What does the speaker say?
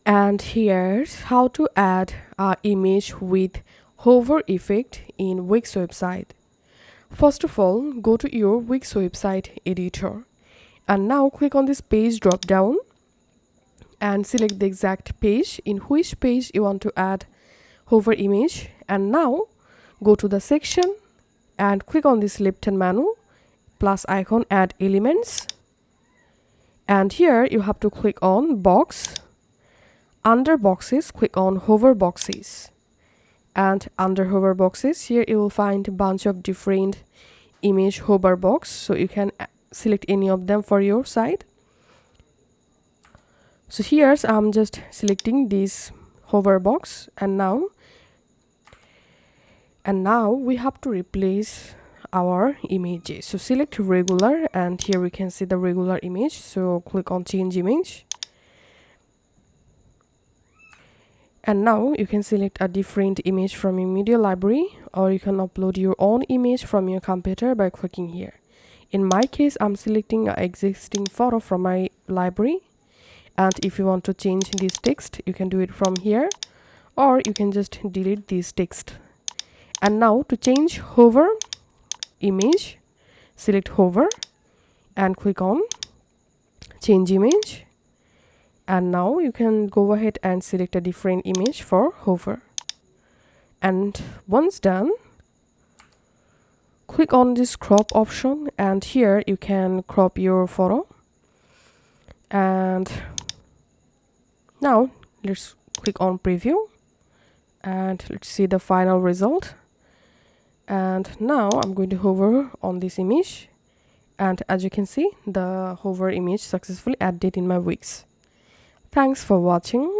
And here's how to add an image with hover effect in Wix website. First of all, go to your Wix website editor and now click on this page drop down and select the exact page in which page you want to add hover image. And now go to the section and click on this left hand menu plus icon, add elements, and here you have to click on box. Under boxes, click on hover boxes, and under hover boxes here you will find a bunch of different image hover box, so you can select any of them for your site. So here's I'm just selecting this hover box, and now we have to replace our images. So select regular, and here we can see the regular image, so click on change image. And now you can select a different image from your media library, or you can upload your own image from your computer by clicking here. In my case, I'm selecting an existing photo from my library, and if you want to change this text, you can do it from here, or you can just delete this text. And now to change hover image, select hover and click on change image. And now you can go ahead and select a different image for hover. And once done, click on this crop option, and here you can crop your photo. And now let's click on preview and let's see the final result. And now I'm going to hover on this image, and as you can see, the hover image successfully added in my Wix. Thanks for watching.